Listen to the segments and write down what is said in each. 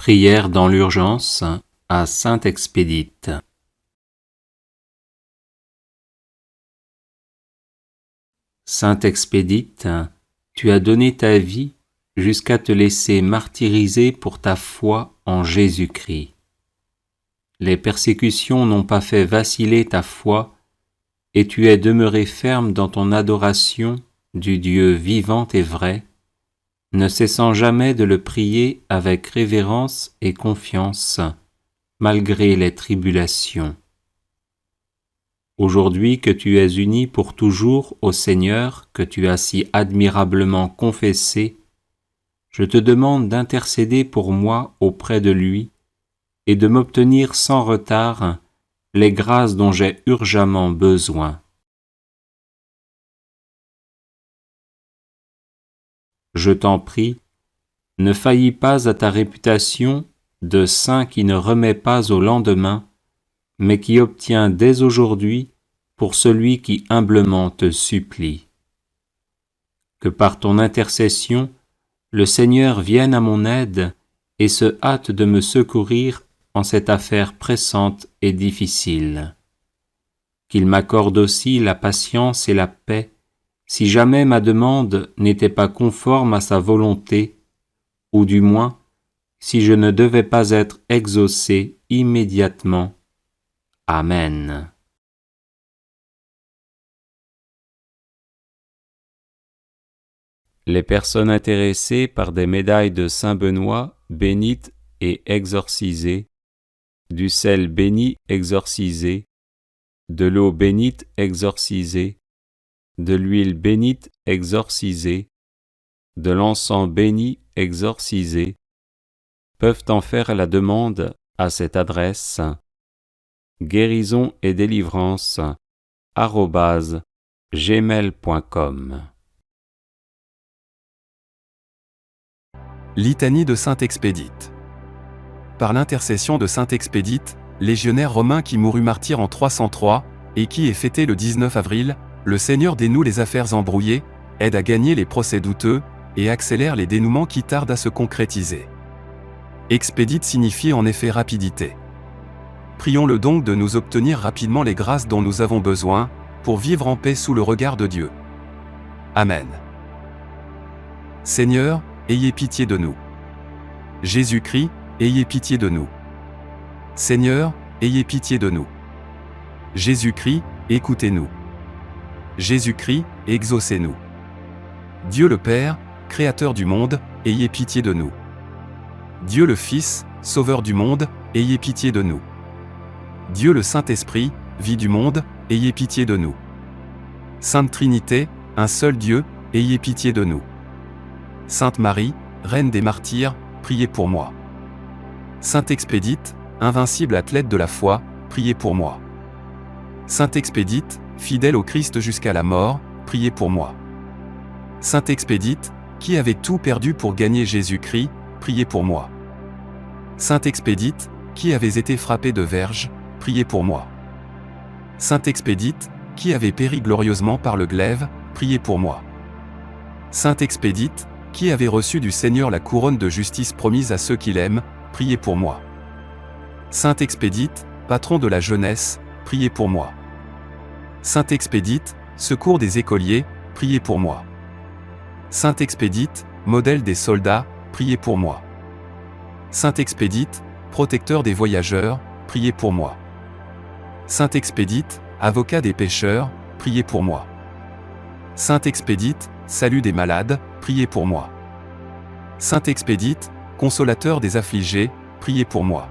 Prière dans l'urgence à Sainte Expédite. Sainte Expédite, tu as donné ta vie jusqu'à te laisser martyriser pour ta foi en Jésus-Christ. Les persécutions n'ont pas fait vaciller ta foi et tu es demeuré ferme dans ton adoration du Dieu vivant et vrai, ne cessant jamais de le prier avec révérence et confiance, malgré les tribulations. Aujourd'hui que tu es uni pour toujours au Seigneur, que tu as si admirablement confessé, je te demande d'intercéder pour moi auprès de lui et de m'obtenir sans retard les grâces dont j'ai urgemment besoin. Je t'en prie, ne faillis pas à ta réputation de saint qui ne remet pas au lendemain, mais qui obtient dès aujourd'hui pour celui qui humblement te supplie. Que par ton intercession, le Seigneur vienne à mon aide et se hâte de me secourir en cette affaire pressante et difficile. Qu'il m'accorde aussi la patience et la paix, si jamais ma demande n'était pas conforme à sa volonté, ou du moins, si je ne devais pas être exaucé immédiatement. Amen. Les personnes intéressées par des médailles de Saint-Benoît bénites et exorcisées, du sel béni exorcisé, de l'eau bénite exorcisée, de l'huile bénite exorcisée, de l'encens béni exorcisé, peuvent en faire la demande à cette adresse guérison et délivrance @gmail.com. Litanie de Sainte Expédite. Par l'intercession de Sainte Expédite, légionnaire romain qui mourut martyr en 303, et qui est fêté le 19 avril, le Seigneur dénoue les affaires embrouillées, aide à gagner les procès douteux, et accélère les dénouements qui tardent à se concrétiser. Expédite signifie en effet rapidité. Prions-le donc de nous obtenir rapidement les grâces dont nous avons besoin, pour vivre en paix sous le regard de Dieu. Amen. Seigneur, ayez pitié de nous. Jésus-Christ, ayez pitié de nous. Seigneur, ayez pitié de nous. Jésus-Christ, écoutez-nous. Jésus-Christ, exaucez-nous. Dieu le Père, Créateur du monde, ayez pitié de nous. Dieu le Fils, Sauveur du monde, ayez pitié de nous. Dieu le Saint-Esprit, vie du monde, ayez pitié de nous. Sainte Trinité, un seul Dieu, ayez pitié de nous. Sainte Marie, Reine des martyrs, priez pour moi. Sainte Expédite, invincible athlète de la foi, priez pour moi. Sainte Expédite, fidèle au Christ jusqu'à la mort, priez pour moi. Sainte Expédite, qui avait tout perdu pour gagner Jésus-Christ, priez pour moi. Sainte Expédite, qui avait été frappée de verge, priez pour moi. Sainte Expédite, qui avait péri glorieusement par le glaive, priez pour moi. Sainte Expédite, qui avait reçu du Seigneur la couronne de justice promise à ceux qui l'aiment, priez pour moi. Sainte Expédite, patron de la jeunesse, priez pour moi. Sainte Expédite, secours des écoliers, priez pour moi. Sainte Expédite, modèle des soldats, priez pour moi. Sainte Expédite, protecteur des voyageurs, priez pour moi. Sainte Expédite, avocat des pécheurs, priez pour moi. Sainte Expédite, salut des malades, priez pour moi. Sainte Expédite, consolateur des affligés, priez pour moi.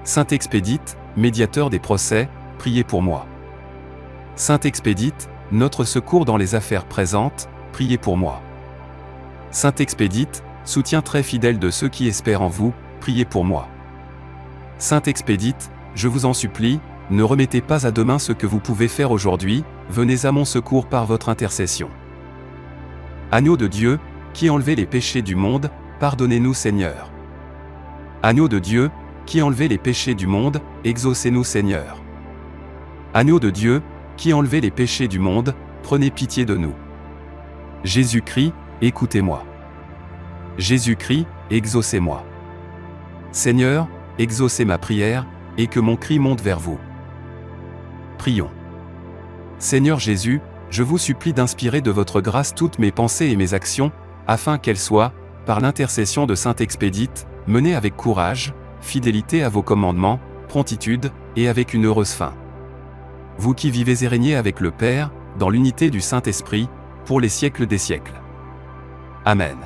Sainte Expédite, médiateur des procès, priez pour moi. Sainte Expédite, notre secours dans les affaires présentes, priez pour moi. Sainte Expédite, soutien très fidèle de ceux qui espèrent en vous, priez pour moi. Sainte Expédite, je vous en supplie, ne remettez pas à demain ce que vous pouvez faire aujourd'hui, venez à mon secours par votre intercession. Agneau de Dieu, qui enlevez les péchés du monde, pardonnez-nous Seigneur. Agneau de Dieu, qui enlevez les péchés du monde, exaucez-nous Seigneur. Agneau de Dieu, qui enlevez les péchés du monde, prenez pitié de nous. Jésus-Christ, écoutez-moi. Jésus-Christ, exaucez-moi. Seigneur, exaucez ma prière, et que mon cri monte vers vous. Prions. Seigneur Jésus, je vous supplie d'inspirer de votre grâce toutes mes pensées et mes actions, afin qu'elles soient, par l'intercession de Sainte Expédite, menées avec courage, fidélité à vos commandements, promptitude, et avec une heureuse fin. Vous qui vivez et régnez avec le Père, dans l'unité du Saint-Esprit, pour les siècles des siècles. Amen.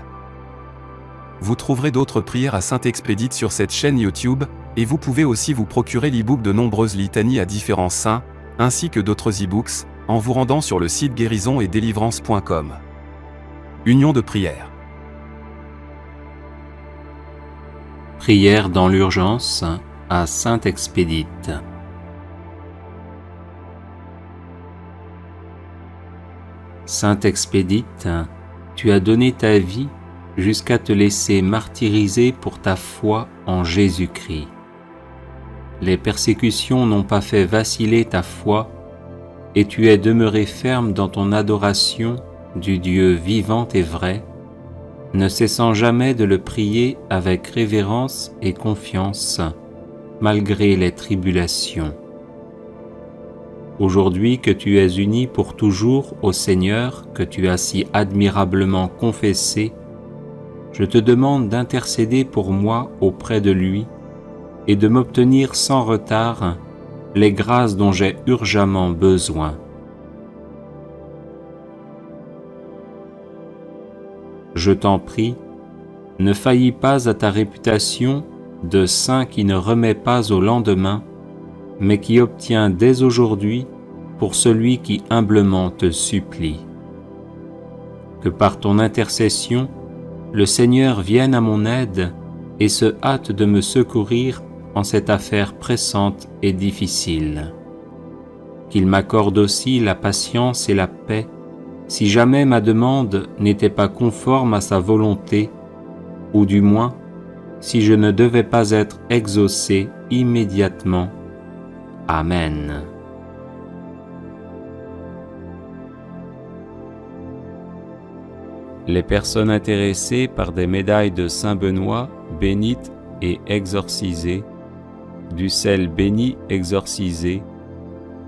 Vous trouverez d'autres prières à Sainte Expédite sur cette chaîne YouTube, et vous pouvez aussi vous procurer l'e-book de nombreuses litanies à différents saints, ainsi que d'autres e-books, en vous rendant sur le site guérisonetdélivrance.com. Union de prière. Prière dans l'urgence à Sainte Expédite. Sainte Expédite, tu as donné ta vie jusqu'à te laisser martyriser pour ta foi en Jésus-Christ. Les persécutions n'ont pas fait vaciller ta foi, et tu es demeuré ferme dans ton adoration du Dieu vivant et vrai, ne cessant jamais de le prier avec révérence et confiance, malgré les tribulations. Aujourd'hui que tu es uni pour toujours au Seigneur, que tu as si admirablement confessé, je te demande d'intercéder pour moi auprès de lui et de m'obtenir sans retard les grâces dont j'ai urgemment besoin. Je t'en prie, ne faillis pas à ta réputation de saint qui ne remet pas au lendemain, mais qui obtient dès aujourd'hui pour celui qui humblement te supplie. Que par ton intercession, le Seigneur vienne à mon aide et se hâte de me secourir en cette affaire pressante et difficile. Qu'il m'accorde aussi la patience et la paix, si jamais ma demande n'était pas conforme à sa volonté, ou du moins, si je ne devais pas être exaucé immédiatement. Amen. Les personnes intéressées par des médailles de Saint-Benoît bénites et exorcisées, du sel béni exorcisé,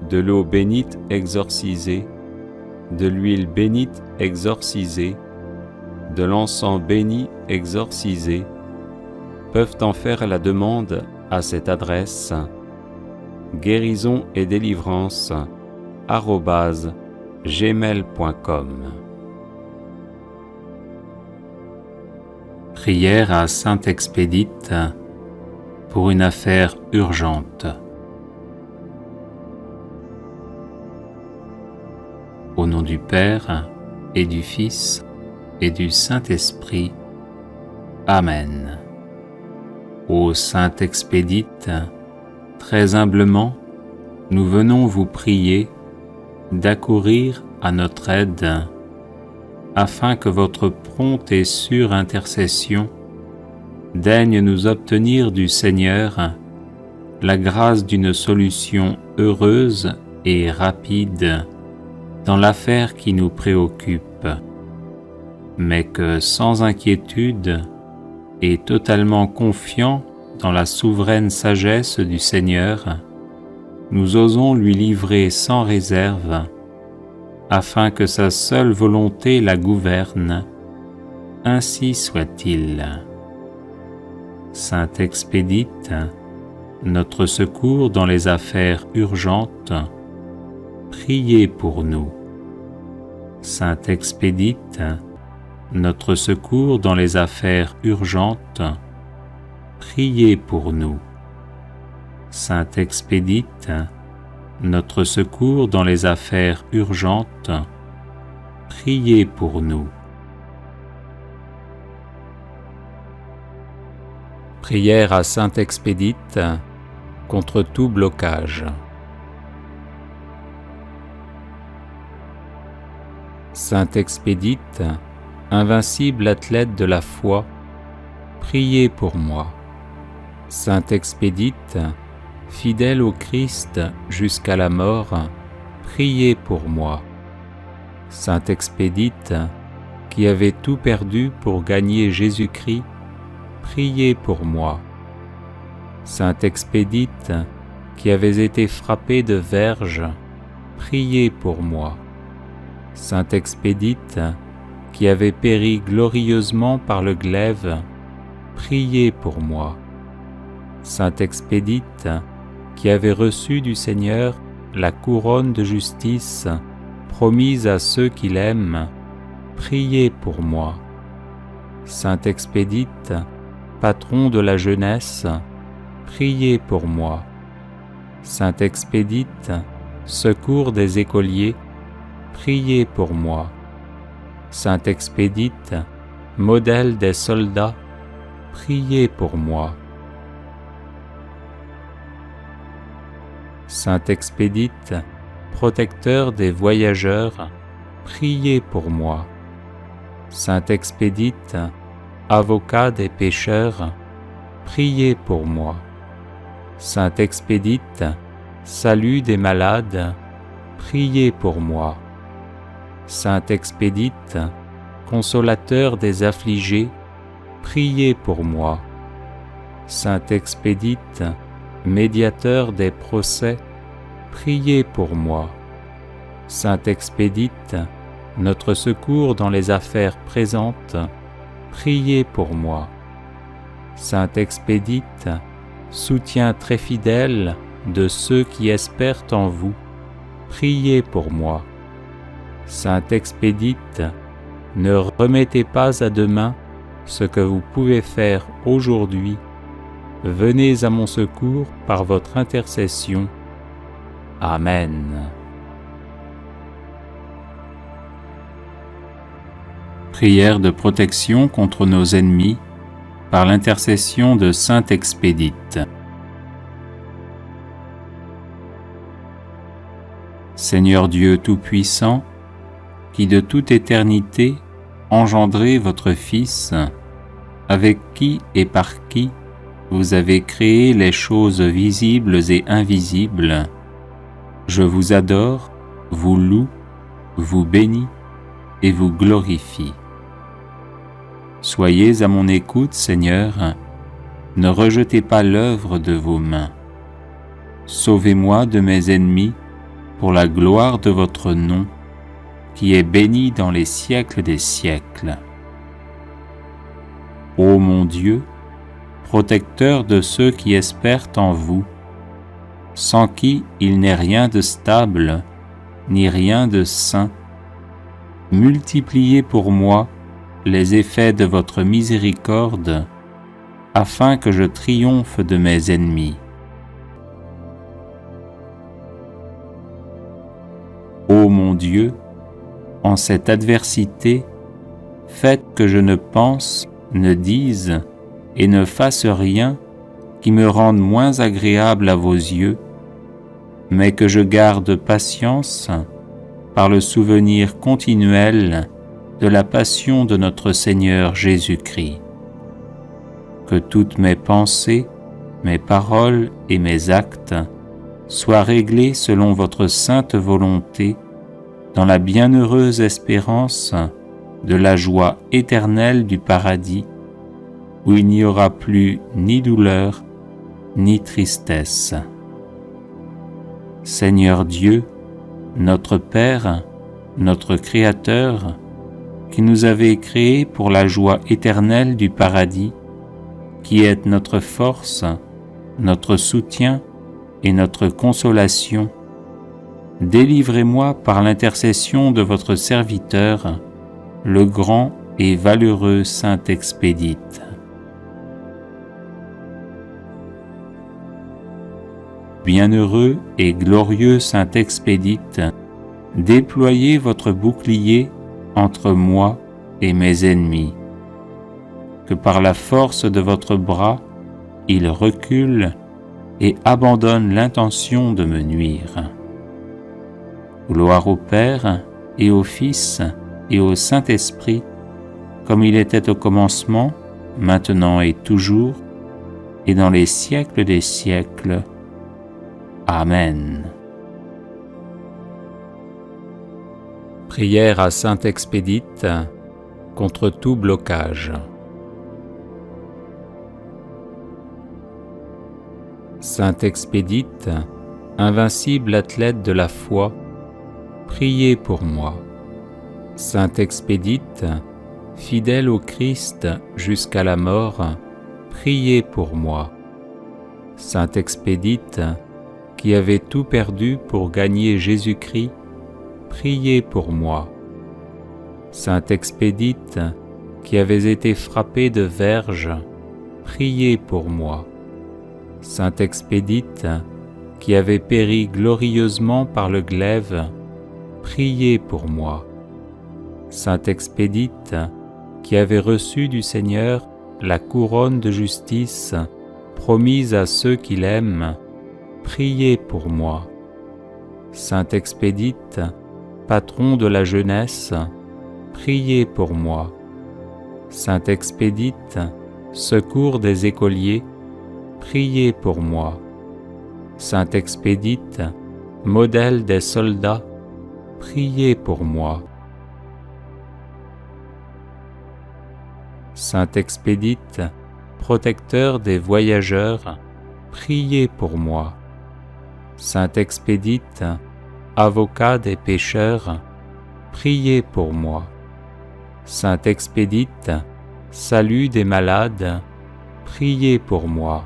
de l'eau bénite exorcisée, de l'huile bénite exorcisée, de l'encens béni exorcisé, peuvent en faire la demande à cette adresse guérisonetdélivrance@gmail.com. Prière à Sainte Expédite pour une affaire urgente. Au nom du Père et du Fils et du Saint-Esprit. Amen. Ô Sainte Expédite, très humblement, nous venons vous prier d'accourir à notre aide, afin que votre prompte et sûre intercession daigne nous obtenir du Seigneur la grâce d'une solution heureuse et rapide dans l'affaire qui nous préoccupe, mais que sans inquiétude et totalement confiants dans la souveraine sagesse du Seigneur, nous osons lui livrer sans réserve, afin que sa seule volonté la gouverne. Ainsi soit-il. Sainte Expédite, notre secours dans les affaires urgentes, priez pour nous. Sainte Expédite, notre secours dans les affaires urgentes, priez pour nous. Sainte Expédite, notre secours dans les affaires urgentes, priez pour nous. Prière à Sainte Expédite contre tout blocage. Sainte Expédite, invincible athlète de la foi, priez pour moi. Sainte Expédite, fidèle au Christ jusqu'à la mort, priez pour moi. Sainte Expédite, qui avait tout perdu pour gagner Jésus-Christ, priez pour moi. Sainte Expédite, qui avez été frappée de verge, priez pour moi. Sainte Expédite, qui avez péri glorieusement par le glaive, priez pour moi. Sainte Expédite, qui avez reçu du Seigneur la couronne de justice promise à ceux qui l'aiment, priez pour moi. Sainte Expédite, patron de la jeunesse, priez pour moi. Sainte Expédite, secours des écoliers, priez pour moi. Sainte Expédite, modèle des soldats, priez pour moi. Sainte Expédite, protecteur des voyageurs, priez pour moi. Sainte Expédite, avocat des pécheurs, priez pour moi. Sainte Expédite, salut des malades, priez pour moi. Sainte Expédite, consolateur des affligés, priez pour moi. Sainte Expédite, médiateur des procès, priez pour moi. Sainte Expédite, notre secours dans les affaires présentes, priez pour moi. Sainte Expédite, soutien très fidèle de ceux qui espèrent en vous, priez pour moi. Sainte Expédite, ne remettez pas à demain ce que vous pouvez faire aujourd'hui. Venez à mon secours par votre intercession. Amen. Prière de protection contre nos ennemis par l'intercession de Sainte Expédite. Seigneur Dieu Tout-Puissant, qui de toute éternité engendrez votre Fils, avec qui et par qui vous avez créé les choses visibles et invisibles, je vous adore, vous loue, vous bénis et vous glorifie. Soyez à mon écoute, Seigneur, ne rejetez pas l'œuvre de vos mains. Sauvez-moi de mes ennemis pour la gloire de votre nom, qui est béni dans les siècles des siècles. Ô mon Dieu, protecteur de ceux qui espèrent en vous, sans qui il n'est rien de stable, ni rien de saint, multipliez pour moi les effets de votre miséricorde, afin que je triomphe de mes ennemis. Ô mon Dieu, en cette adversité, faites que je ne pense, ne dise et ne fasse rien qui me rende moins agréable à vos yeux, mais que je garde patience par le souvenir continuel de la passion de notre Seigneur Jésus-Christ. Que toutes mes pensées, mes paroles et mes actes soient réglés selon votre sainte volonté, dans la bienheureuse espérance de la joie éternelle du paradis, où il n'y aura plus ni douleur, ni tristesse. Seigneur Dieu, notre Père, notre Créateur, qui nous avez créés pour la joie éternelle du paradis, qui est notre force, notre soutien et notre consolation, délivrez-moi par l'intercession de votre serviteur, le grand et valeureux Saint Expédite. Bienheureux et glorieux Saint Expédite, déployez votre bouclier entre moi et mes ennemis, que par la force de votre bras, il recule et abandonne l'intention de me nuire. Gloire au Père et au Fils et au Saint-Esprit, comme il était au commencement, maintenant et toujours, et dans les siècles des siècles. Amen. Prière à Sainte Expédite contre tout blocage. Sainte Expédite, invincible athlète de la foi, priez pour moi. Sainte Expédite, fidèle au Christ jusqu'à la mort, priez pour moi. Sainte Expédite, qui avait tout perdu pour gagner Jésus-Christ, priez pour moi. Sainte Expédite, qui avait été frappée de verge, priez pour moi. Sainte Expédite, qui avait péri glorieusement par le glaive, priez pour moi. Sainte Expédite, qui avait reçu du Seigneur la couronne de justice promise à ceux qui l'aiment, priez pour moi. Sainte Expédite, patron de la jeunesse, priez pour moi. Sainte Expédite, secours des écoliers, priez pour moi. Sainte Expédite, modèle des soldats, priez pour moi. Sainte Expédite, protecteur des voyageurs, priez pour moi. Sainte Expédite, avocat des pécheurs, priez pour moi. Sainte Expédite, salut des malades, priez pour moi.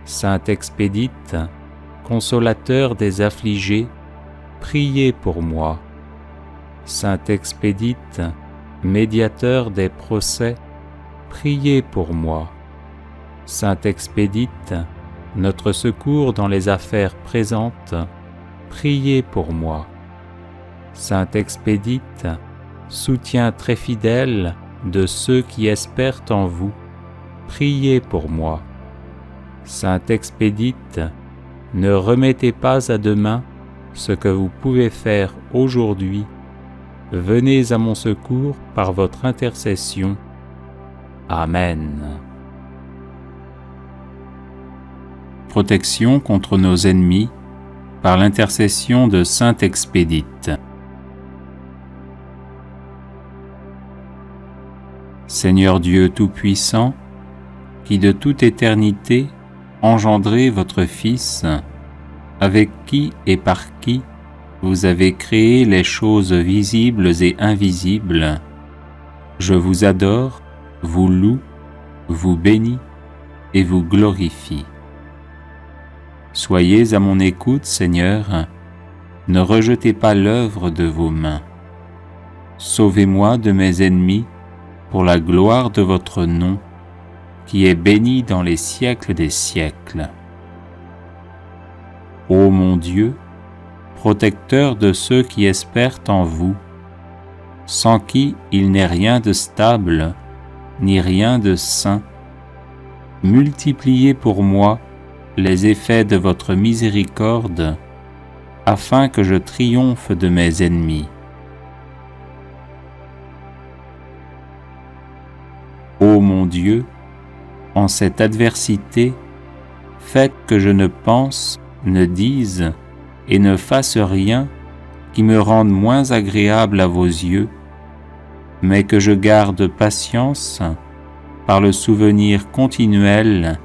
Sainte Expédite, consolateur des affligés, priez pour moi. Sainte Expédite, médiateur des procès, priez pour moi. Sainte Expédite, notre secours dans les affaires présentes, priez pour moi. Sainte Expédite, soutien très fidèle de ceux qui espèrent en vous, priez pour moi. Sainte Expédite, ne remettez pas à demain ce que vous pouvez faire aujourd'hui. Venez à mon secours par votre intercession. Amen. Protection contre nos ennemis par l'intercession de Sainte Expédite. Seigneur Dieu Tout-Puissant, qui de toute éternité engendrez votre Fils, avec qui et par qui vous avez créé les choses visibles et invisibles, je vous adore, vous loue, vous bénis et vous glorifie. Soyez à mon écoute, Seigneur, ne rejetez pas l'œuvre de vos mains. Sauvez-moi de mes ennemis pour la gloire de votre nom, qui est béni dans les siècles des siècles. Ô mon Dieu, protecteur de ceux qui espèrent en vous, sans qui il n'est rien de stable, ni rien de saint, multipliez pour moi les effets de votre miséricorde, afin que je triomphe de mes ennemis. Ô mon Dieu, en cette adversité, faites que je ne pense, ne dise et ne fasse rien qui me rende moins agréable à vos yeux, mais que je garde patience par le souvenir continuel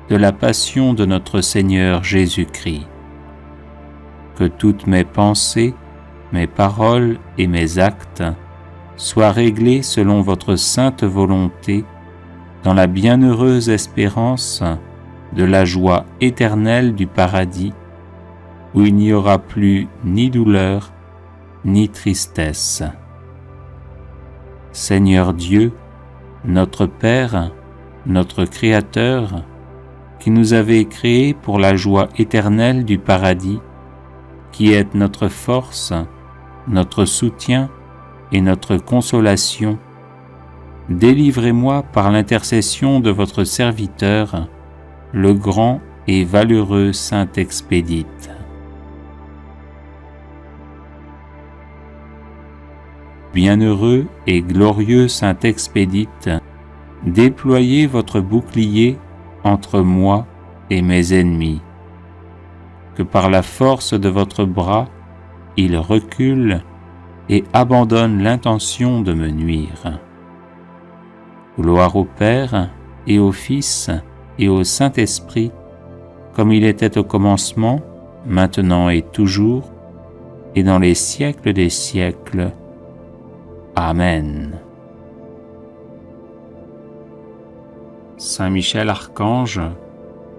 de la passion de notre Seigneur Jésus-Christ. Que toutes mes pensées, mes paroles et mes actes soient réglés selon votre sainte volonté, dans la bienheureuse espérance de la joie éternelle du paradis, où il n'y aura plus ni douleur, ni tristesse. Seigneur Dieu, notre Père, notre Créateur, qui nous avez créés pour la joie éternelle du paradis, qui êtes notre force, notre soutien et notre consolation, délivrez-moi par l'intercession de votre serviteur, le grand et valeureux Saint Expédite. Bienheureux et glorieux Saint Expédite, déployez votre bouclier entre moi et mes ennemis, que par la force de votre bras, il recule et abandonne l'intention de me nuire. Gloire au Père et au Fils et au Saint-Esprit, comme il était au commencement, maintenant et toujours, et dans les siècles des siècles. Amen. Saint Michel Archange,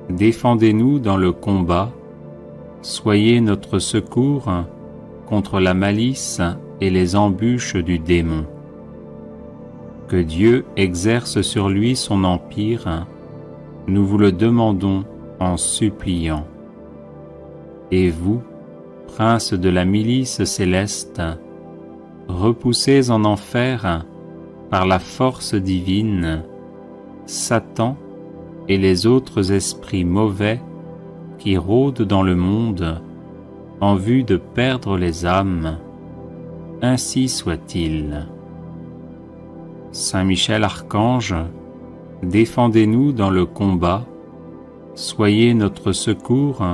défendez-nous dans le combat, soyez notre secours contre la malice et les embûches du démon. Que Dieu exerce sur lui son empire, nous vous le demandons en suppliant. Et vous, prince de la milice céleste, repoussez en enfer, par la force divine, Satan et les autres esprits mauvais qui rôdent dans le monde en vue de perdre les âmes. Ainsi soit-il. Saint Michel Archange, défendez-nous dans le combat, soyez notre secours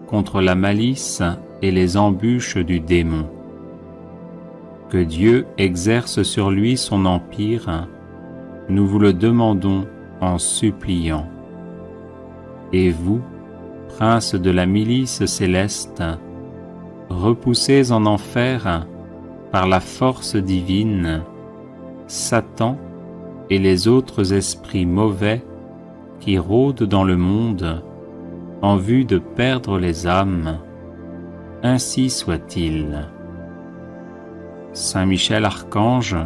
contre la malice et les embûches du démon. Que Dieu exerce sur lui son empire, nous vous le demandons en suppliant. Et vous, prince de la milice céleste, repoussez en enfer, par la force divine, Satan et les autres esprits mauvais qui rôdent dans le monde en vue de perdre les âmes. Ainsi soit-il. Saint Michel Archange,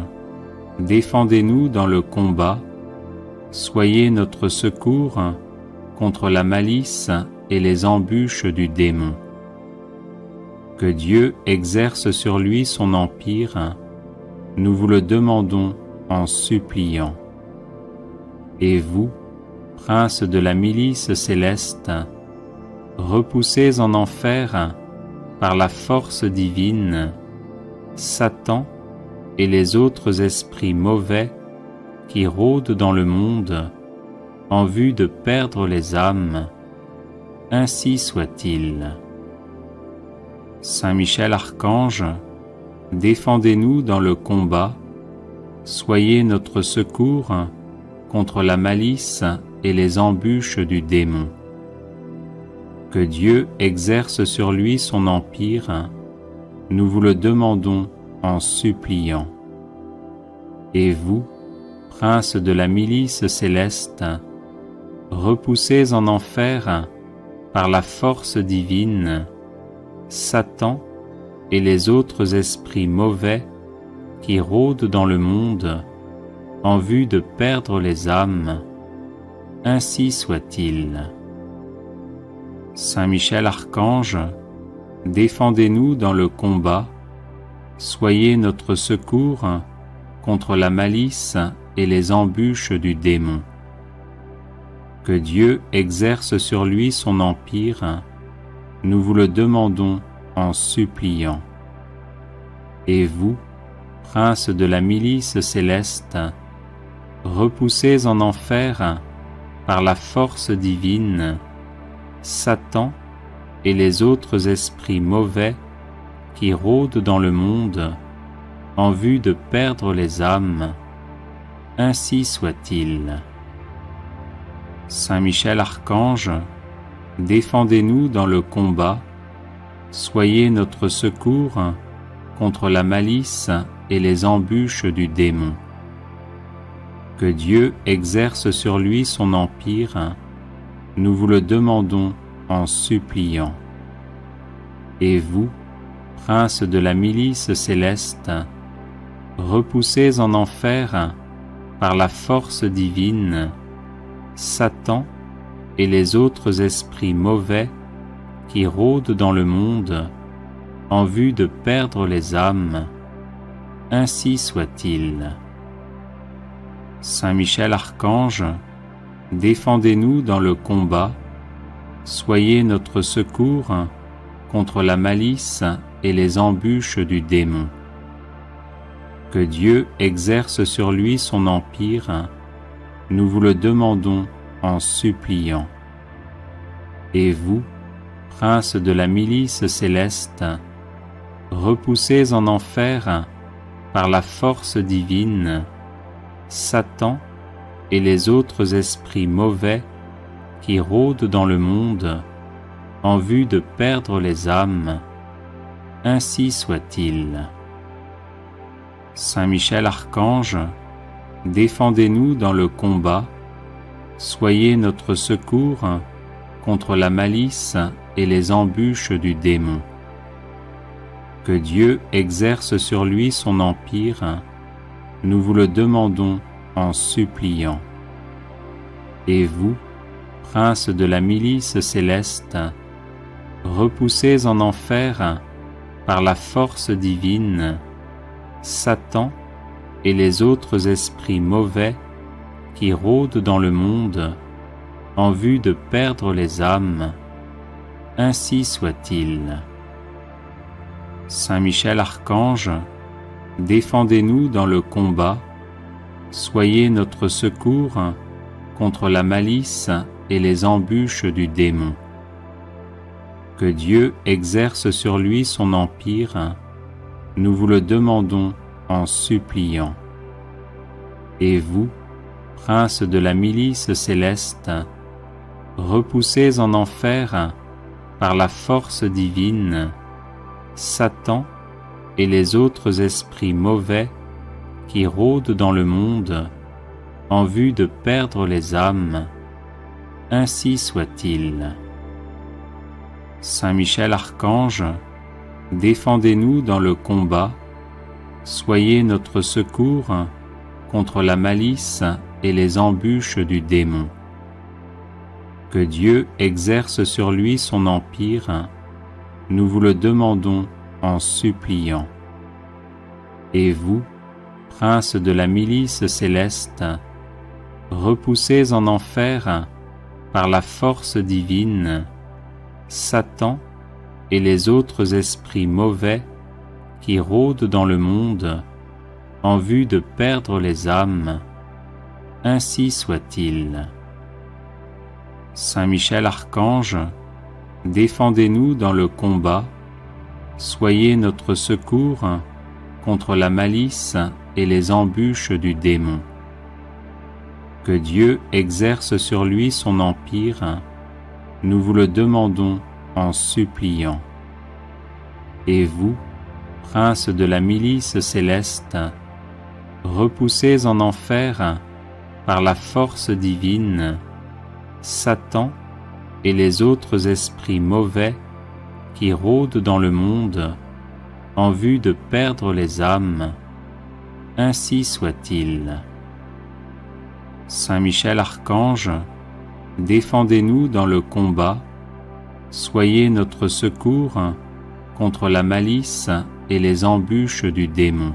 défendez-nous dans le combat, soyez notre secours contre la malice et les embûches du démon. Que Dieu exerce sur lui son empire, nous vous le demandons en suppliant. Et vous, prince de la milice céleste, repoussez en enfer, par la force divine, Satan et les autres esprits mauvais qui rôdent dans le monde en vue de perdre les âmes. Ainsi soit-il. Saint Michel Archange, défendez-nous dans le combat, soyez notre secours contre la malice et les embûches du démon. Que Dieu exerce sur lui son empire, nous vous le demandons en suppliant. Et vous, prince de la milice céleste, repoussez en enfer, par la force divine, Satan et les autres esprits mauvais qui rôdent dans le monde en vue de perdre les âmes. Ainsi soit-il. Saint Michel Archange, défendez-nous dans le combat, soyez notre secours contre la malice et les embûches du démon. Que Dieu exerce sur lui son empire, nous vous le demandons en suppliant. Et vous, prince de la milice céleste, repoussez en enfer, par la force divine, Satan et les autres esprits mauvais qui rôdent dans le monde en vue de perdre les âmes. Ainsi soit-il. Saint Michel Archange, défendez-nous dans le combat, soyez notre secours contre la malice et les embûches du démon. Que Dieu exerce sur lui son empire, nous vous le demandons en suppliant. Et vous, prince de la milice céleste, repoussez en enfer, par la force divine, Satan et les autres esprits mauvais qui rôdent dans le monde en vue de perdre les âmes. Ainsi soit-il. Saint Michel Archange, défendez-nous dans le combat, soyez notre secours contre la malice et les embûches du démon. Que Dieu exerce sur lui son empire, nous vous le demandons en suppliant. Et vous, prince de la milice céleste, repoussez en enfer, par la force divine, Satan et les autres esprits mauvais qui rôdent dans le monde en vue de perdre les âmes. Ainsi soit-il. Saint Michel Archange, défendez-nous dans le combat, soyez notre secours contre la malice et les embûches du démon. Que Dieu exerce sur lui son empire, nous vous le demandons en suppliant. Et vous, prince de la milice céleste, repoussez en enfer par la force divine Satan et les autres esprits mauvais qui rôdent dans le monde en vue de perdre les âmes. Ainsi soit-il. Saint Michel Archange, défendez-nous dans le combat, soyez notre secours contre la malice et les embûches du démon. Que Dieu exerce sur lui son empire, nous vous le demandons en suppliant. Et vous, prince de la milice céleste, repoussez en enfer par la force divine Satan et les autres esprits mauvais qui rôdent dans le monde en vue de perdre les âmes. Ainsi soit-il. Saint Michel Archange, défendez-nous dans le combat, soyez notre secours contre la malice et les embûches du démon. Que Dieu exerce sur lui son empire, nous vous le demandons en suppliant. Et vous, prince de la milice céleste, repoussez en enfer par la force divine Satan et les autres esprits mauvais qui rôdent dans le monde en vue de perdre les âmes. Ainsi soit-il. Saint Michel Archange, défendez-nous dans le combat, soyez notre secours contre la malice et les embûches du démon. Que Dieu exerce sur lui son empire, nous vous le demandons en suppliant. Et vous, prince de la milice céleste, repoussez en enfer par la force divine Satan et les autres esprits mauvais qui rôdent dans le monde en vue de perdre les âmes. Ainsi soit-il. Saint Michel Archange, défendez-nous dans le combat, soyez notre secours contre la malice et les embûches du démon.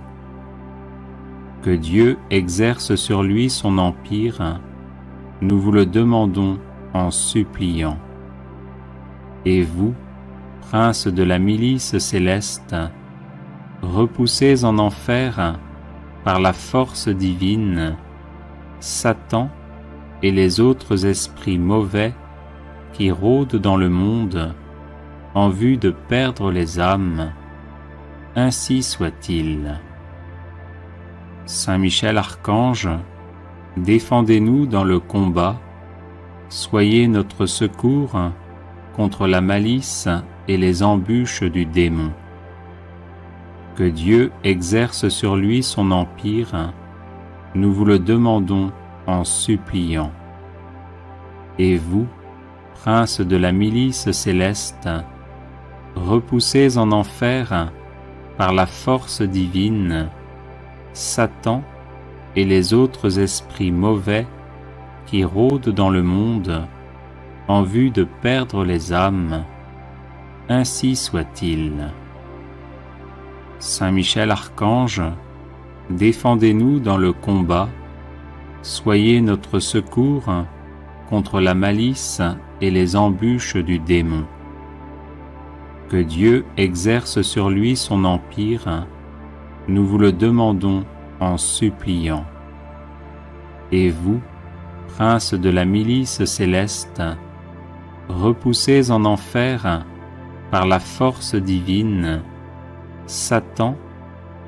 Que Dieu exerce sur lui son empire, nous vous le demandons en suppliant. Et vous, prince de la milice céleste, repoussez en enfer par la force divine Satan et les autres esprits mauvais qui rôdent dans le monde en vue de perdre les âmes. Ainsi soit-il. Saint Michel Archange, défendez-nous dans le combat, soyez notre secours contre la malice et les embûches du démon. Que Dieu exerce sur lui son empire, nous vous le demandons en suppliant. Et vous, prince de la milice céleste, repoussez en enfer par la force divine Satan et les autres esprits mauvais qui rôdent dans le monde en vue de perdre les âmes. Ainsi soit-il. Saint Michel Archange, défendez-nous dans le combat, soyez notre secours contre la malice et les embûches du démon. Que Dieu exerce sur lui son empire, nous vous le demandons en suppliant. Et vous, prince de la milice céleste, repoussez en enfer par la force divine Satan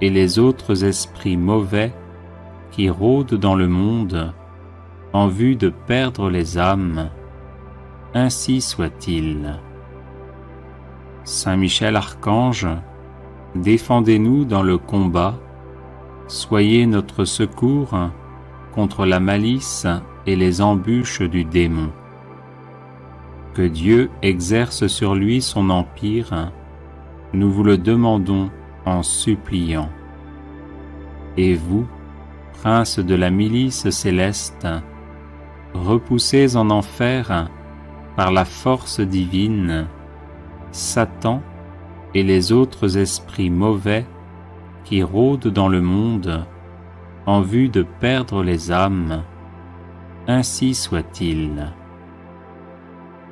et les autres esprits mauvais qui rôdent dans le monde en vue de perdre les âmes. Ainsi soit-il. Saint Michel Archange, défendez-nous dans le combat, soyez notre secours contre la malice et les embûches du démon. Que Dieu exerce sur lui son empire, nous vous le demandons en suppliant. Et vous, prince de la milice céleste, repoussez en enfer par la force divine Satan et les autres esprits mauvais qui rôdent dans le monde en vue de perdre les âmes. Ainsi soit-il.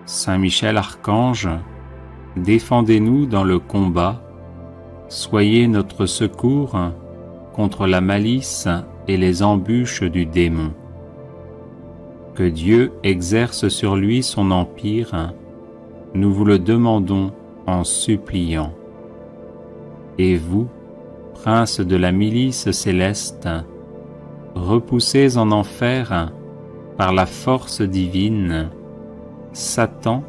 Saint Michel Archange, défendez-nous dans le combat, soyez notre secours contre la malice et les embûches du démon. Que Dieu exerce sur lui son empire, nous vous le demandons en suppliant. Et vous, prince de la milice céleste, repoussez en enfer par la force divine Satan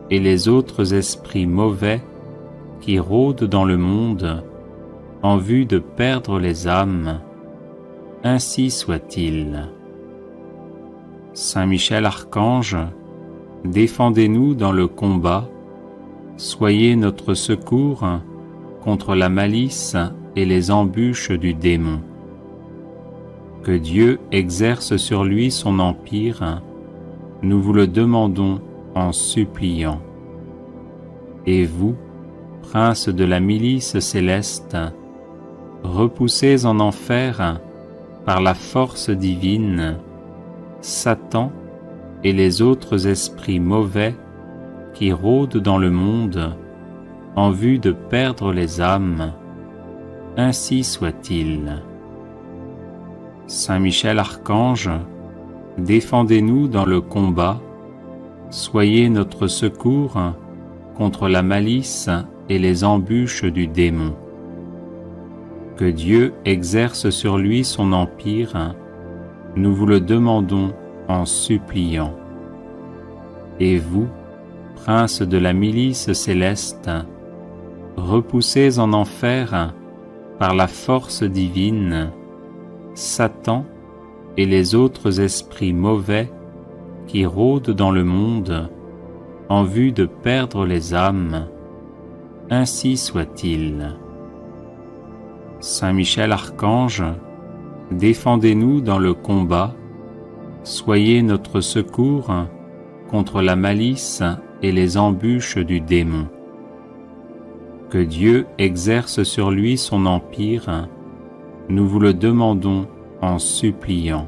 et les autres esprits mauvais qui rôdent dans le monde en vue de perdre les âmes. Ainsi soit-il. Saint Michel Archange, défendez-nous dans le combat, soyez notre secours contre la malice et les embûches du démon. Que Dieu exerce sur lui son empire, nous vous le demandons en suppliant. Et vous, prince de la milice céleste, repoussez en enfer par la force divine Satan et les autres esprits mauvais qui rôdent dans le monde en vue de perdre les âmes. Ainsi soit-il. Saint Michel Archange, défendez-nous dans le combat, soyez notre secours contre la malice et les embûches du démon. Que Dieu exerce sur lui son empire, nous vous le demandons en suppliant. Et vous, prince de la milice céleste, repoussez en enfer par la force divine Satan et les autres esprits mauvais qui rôdent dans le monde en vue de perdre les âmes. Ainsi soit-il. Saint Michel Archange, défendez-nous dans le combat, soyez notre secours contre la malice et les embûches du démon. Que Dieu exerce sur lui son empire, nous vous le demandons en suppliant.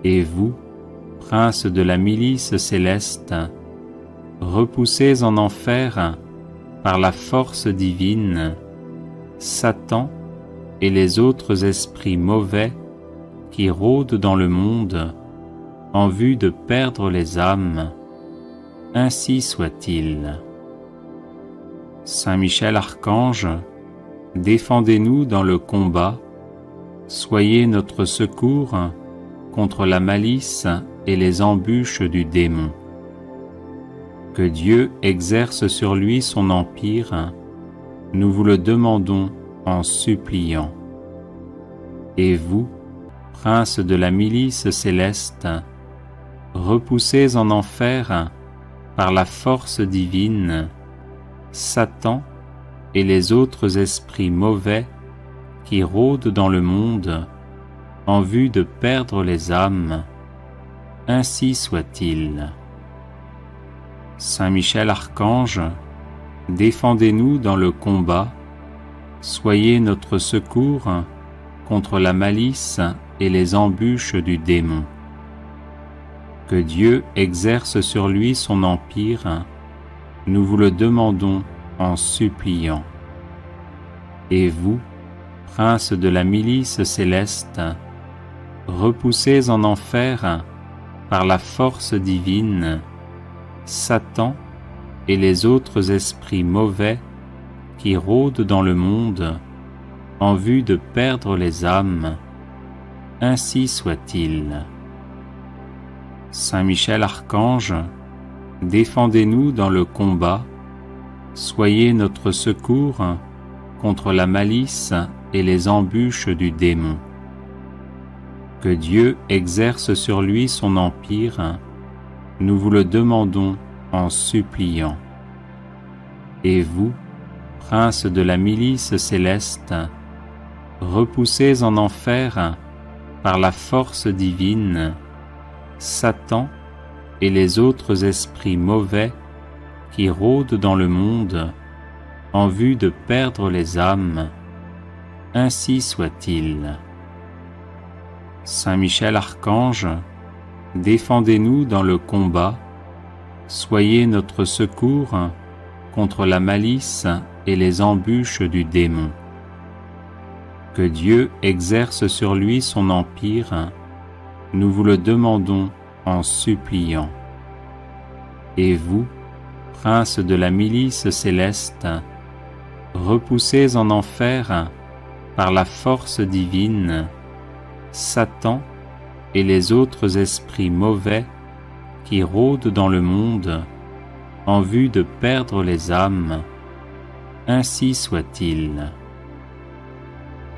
Et vous, prince de la milice céleste, repoussez en enfer par la force divine Satan et les autres esprits mauvais qui rôdent dans le monde en vue de perdre les âmes. Ainsi soit-il. Saint Michel Archange, défendez-nous dans le combat, soyez notre secours contre la malice et les embûches du démon. Que Dieu exerce sur lui son empire, nous vous le demandons en suppliant. Et vous, prince de la milice céleste, repoussez en enfer par la force divine Satan et les autres esprits mauvais qui rôdent dans le monde en vue de perdre les âmes. Ainsi soit-il. Saint Michel Archange, défendez-nous dans le combat, soyez notre secours contre la malice et les embûches du démon. Que Dieu exerce sur lui son empire, nous vous le demandons en suppliant. Et vous, prince de la milice céleste, repoussez en enfer par la force divine Satan et les autres esprits mauvais qui rôdent dans le monde en vue de perdre les âmes. Ainsi soit-il. Saint Michel Archange, défendez-nous dans le combat, soyez notre secours contre la malice et les embûches du démon. Que Dieu exerce sur lui son empire, nous vous le demandons en suppliant. Et vous, prince de la milice céleste, repoussez en enfer par la force divine Satan et les autres esprits mauvais qui rôdent dans le monde en vue de perdre les âmes. Ainsi soit-il. Saint Michel Archange, défendez-nous dans le combat, soyez notre secours contre la malice et les embûches du démon. Que Dieu exerce sur lui son empire, nous vous le demandons en suppliant. Et vous, prince de la milice céleste, repoussez en enfer par la force divine Satan et les autres esprits mauvais qui rôdent dans le monde en vue de perdre les âmes. Ainsi soit-il.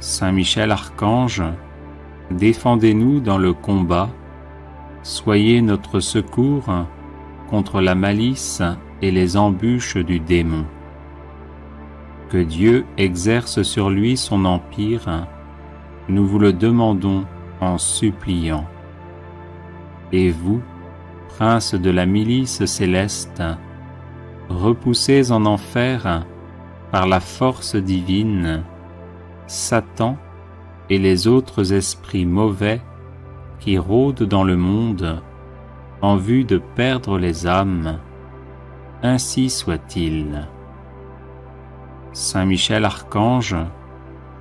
Saint Michel Archange, défendez-nous dans le combat, soyez notre secours contre la malice et les embûches du démon. Que Dieu exerce sur lui son empire, nous vous le demandons en suppliant. Et vous, prince de la milice céleste, repoussez en enfer par la force divine Satan et les autres esprits mauvais qui rôdent dans le monde en vue de perdre les âmes. Ainsi soit-il. Saint Michel Archange,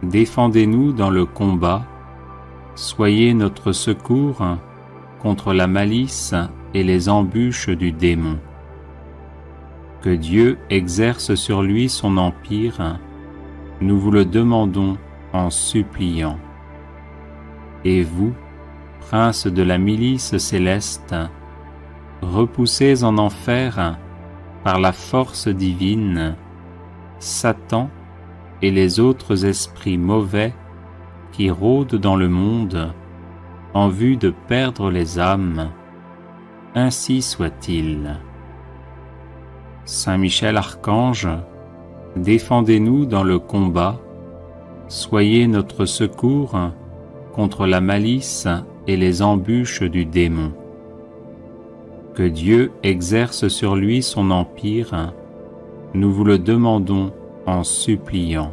défendez-nous dans le combat, soyez notre secours contre la malice et les embûches du démon. Que Dieu exerce sur lui son empire, nous vous le demandons en suppliant. Et vous, prince de la milice céleste, repoussez en enfer par la force divine Satan et les autres esprits mauvais qui rôdent dans le monde en vue de perdre les âmes. Ainsi soit-il. Saint Michel Archange, défendez-nous dans le combat, soyez notre secours contre la malice et les embûches du démon. Que Dieu exerce sur lui son empire, nous vous le demandons en suppliant.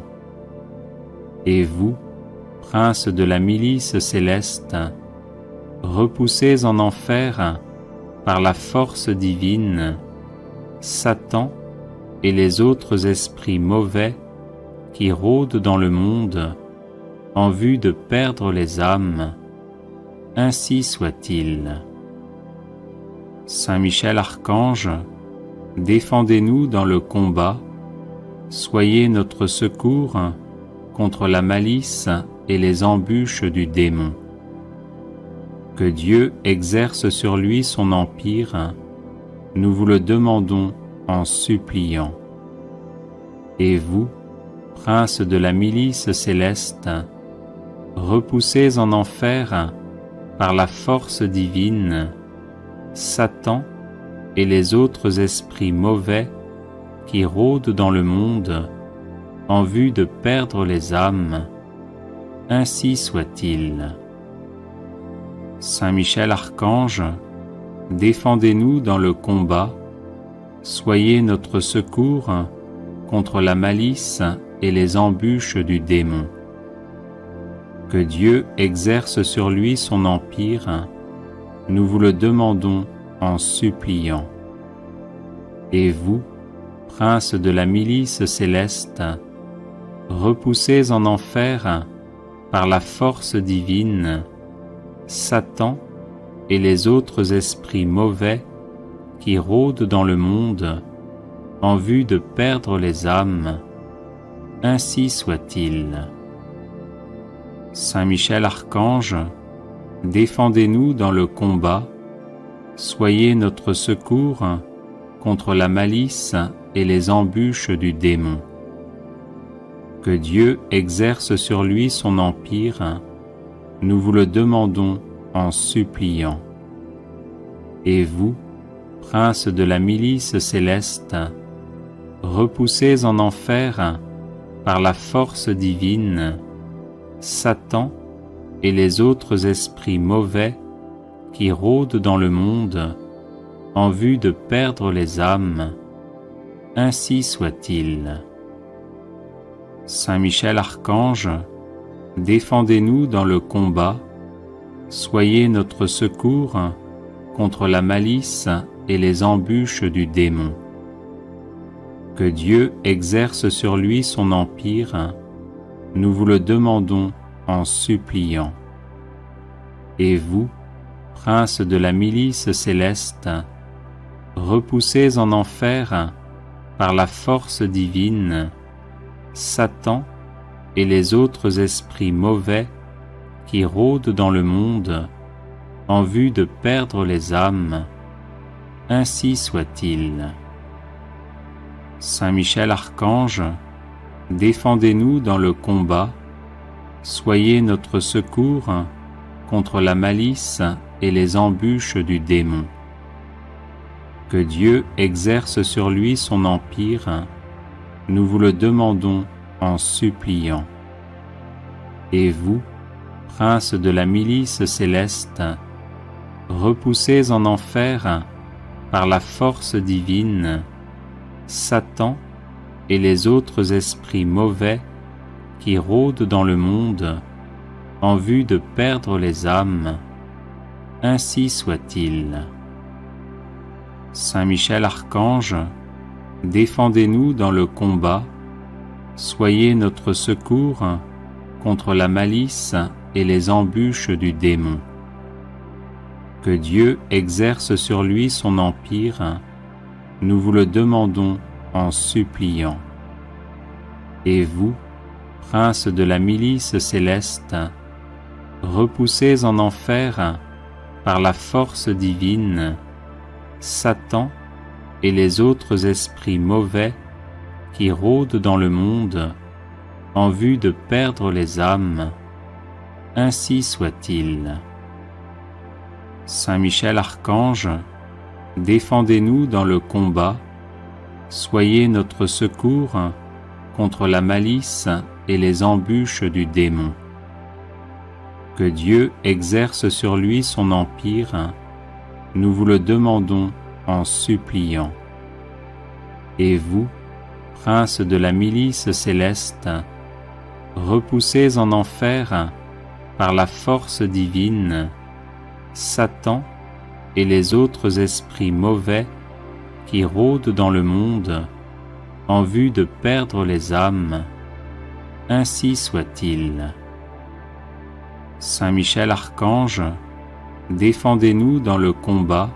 Et vous, prince de la milice céleste, repoussez en enfer par la force divine Satan et les autres esprits mauvais qui rôdent dans le monde en vue de perdre les âmes. Ainsi soit-il. Saint Michel Archange, défendez-nous dans le combat, soyez notre secours contre la malice et les embûches du démon. Que Dieu exerce sur lui son empire, nous vous le demandons en suppliant. Et vous, prince de la milice céleste, repoussez en enfer par la force divine Satan et les autres esprits mauvais qui rôdent dans le monde en vue de perdre les âmes. Ainsi soit-il. Saint Michel Archange, défendez-nous dans le combat, soyez notre secours contre la malice et les embûches du démon. Que Dieu exerce sur lui son empire, nous vous le demandons en suppliant. Et vous, prince de la milice céleste, repoussez en enfer par la force divine Satan et les autres esprits mauvais qui rôdent dans le monde en vue de perdre les âmes. Ainsi soit-il. Saint Michel Archange, défendez-nous dans le combat, soyez notre secours contre la malice et les embûches du démon. Que Dieu exerce sur lui son empire, nous vous le demandons en suppliant. Et vous, princes de la milice céleste, repoussez en enfer, par la force divine, Satan et les autres esprits mauvais qui rôdent dans le monde en vue de perdre les âmes, ainsi soit-il. Saint Michel Archange, défendez-nous dans le combat, soyez notre secours contre la malice et les embûches du démon. Que Dieu exerce sur lui son empire, nous vous le demandons en suppliant. Et vous, princes de la milice céleste, repoussez en enfer, par la force divine, Satan et les autres esprits mauvais qui rôdent dans le monde en vue de perdre les âmes, ainsi soit-il. Saint Michel Archange, défendez-nous dans le combat, soyez notre secours contre la malice et les embûches du démon. Que Dieu exerce sur lui son empire, nous vous le demandons en suppliant. Et vous, princes de la milice céleste, repoussez en enfer, par la force divine, Satan et les autres esprits mauvais qui rôdent dans le monde en vue de perdre les âmes, ainsi soit-il. Saint Michel Archange, défendez-nous dans le combat, soyez notre secours contre la malice et les embûches du démon. Que Dieu exerce sur lui son empire, nous vous le demandons en suppliant. Et vous, princes de la milice céleste, repoussez en enfer, par la force divine, Satan et les autres esprits mauvais qui rôdent dans le monde en vue de perdre les âmes, ainsi soit-il. Saint Michel Archange, défendez-nous dans le combat, soyez notre secours contre la malice et les embûches du démon. Que Dieu exerce sur lui son empire, nous vous le demandons en suppliant. Et vous, princes de la milice céleste, repoussez en enfer, par la force divine, Satan et les autres esprits mauvais qui rôdent dans le monde en vue de perdre les âmes, ainsi soit-il. Saint Michel Archange, défendez-nous dans le combat,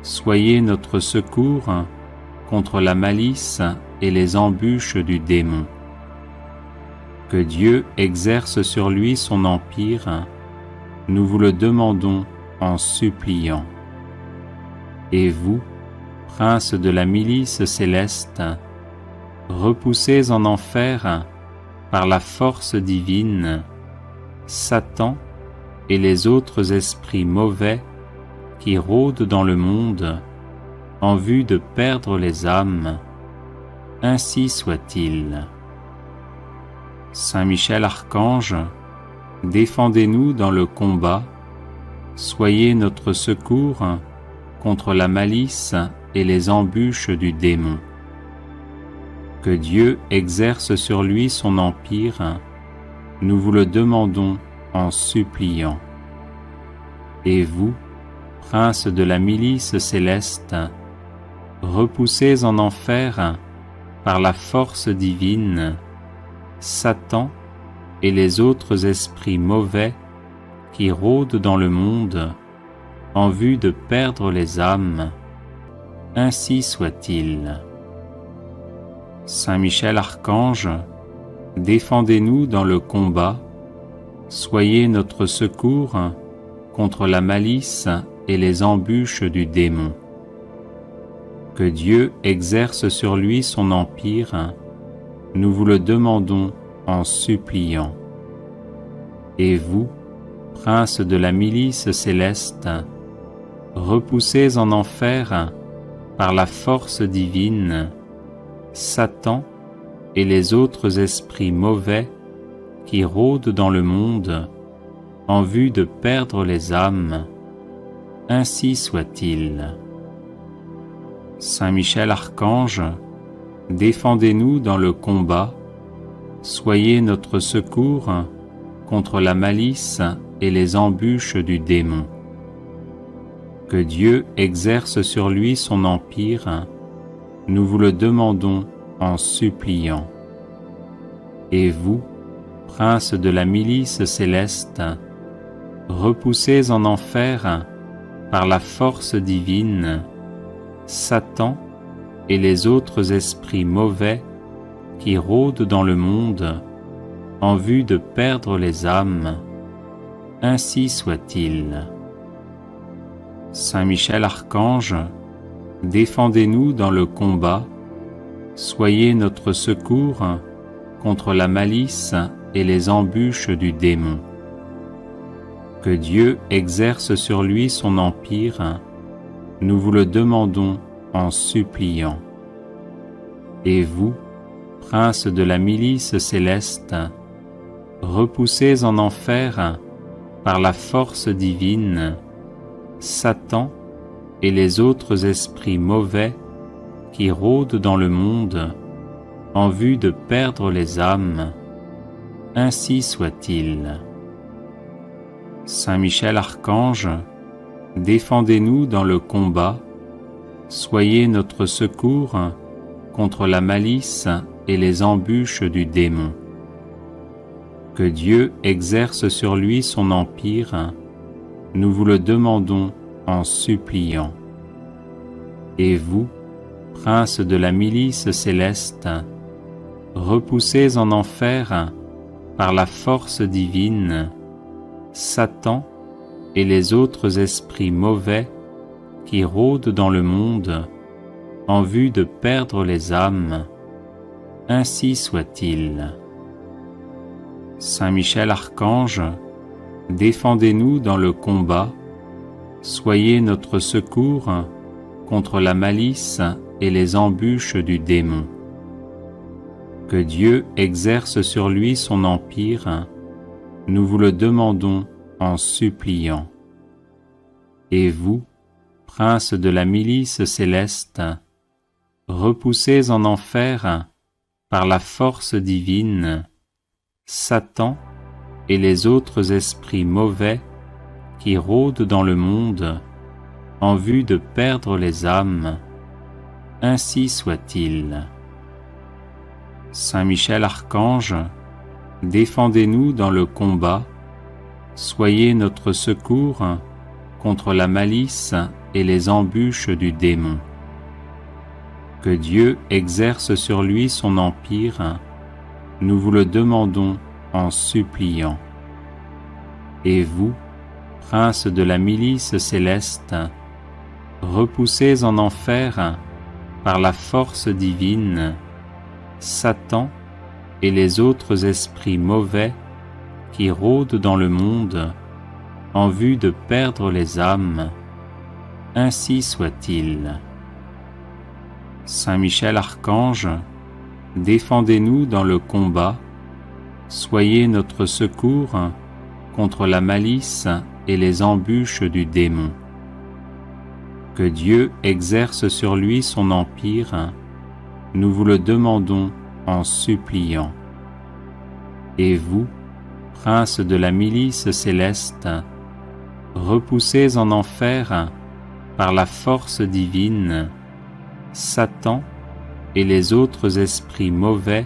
soyez notre secours contre la malice et les embûches du démon. Que Dieu exerce sur lui son empire, nous vous le demandons en suppliant. Et vous, princes de la milice céleste, repoussez en enfer, par la force divine, Satan et les autres esprits mauvais qui rôdent dans le monde en vue de perdre les âmes, ainsi soit-il. Saint Michel Archange, défendez-nous dans le combat, soyez notre secours contre la malice et les embûches du démon. Que Dieu exerce sur lui son empire, nous vous le demandons en suppliant. Et vous, princes de la milice céleste, repoussez en enfer, par la force divine, Satan et les autres esprits mauvais qui rôdent dans le monde en vue de perdre les âmes, ainsi soit-il. Saint Michel Archange, défendez-nous dans le combat, soyez notre secours contre la malice et les embûches du démon. Que Que Dieu exerce sur lui son empire, nous vous le demandons en suppliant. Et vous, prince de la milice céleste, repoussez en enfer, par la force divine, Satan et les autres esprits mauvais qui rôdent dans le monde en vue de perdre les âmes. Ainsi soit-il. Saint Michel Archange, défendez-nous dans le combat, soyez notre secours contre la malice et les embûches du démon. Que Dieu exerce sur lui son empire, nous vous le demandons en suppliant. Et vous, prince de la milice céleste, repoussez en enfer, par la force divine, Satan et les autres esprits mauvais qui rôdent dans le monde en vue de perdre les âmes. Ainsi soit-il. Saint Michel Archange, défendez-nous dans le combat, soyez notre secours contre la malice et les embûches du démon. Que Dieu exerce sur lui son empire, nous vous le demandons en suppliant. Et vous, prince de la milice céleste, repoussez en enfer, par la force divine, Satan et les autres esprits mauvais qui rôdent dans le monde en vue de perdre les âmes. Ainsi soit-il. Saint Michel Archange, défendez-nous dans le combat, soyez notre secours contre la malice et les embûches du démon. Que Dieu exerce sur lui son empire, nous vous le demandons en suppliant. Et vous, prince de la milice céleste, repoussez en enfer, par la force divine, Satan et les autres esprits mauvais qui rôdent dans le monde en vue de perdre les âmes. Ainsi soit-il. Saint Michel Archange, défendez-nous dans le combat, soyez notre secours contre la malice et les embûches du démon. Que Dieu exerce sur lui son empire, nous vous le demandons en suppliant. Et vous, prince de la milice céleste, repoussez en enfer, par la force divine, Satan et les autres esprits mauvais qui rôdent dans le monde en vue de perdre les âmes. Ainsi soit-il. Saint Michel Archange, défendez-nous dans le combat, soyez notre secours contre la malice et les embûches du démon. Que Dieu exerce sur lui son empire, nous vous le demandons en suppliant. Et vous, prince de la milice céleste, repoussez en enfer, par la force divine, Satan et les autres esprits mauvais qui rôdent dans le monde en vue de perdre les âmes. Ainsi soit-il. Saint Michel Archange, défendez-nous dans le combat, soyez notre secours contre la malice et les embûches du démon. Que Dieu exerce sur lui son empire, nous vous le demandons en suppliant. Et vous, prince de la milice céleste, repoussez en enfer, par la force divine, Satan et les autres esprits mauvais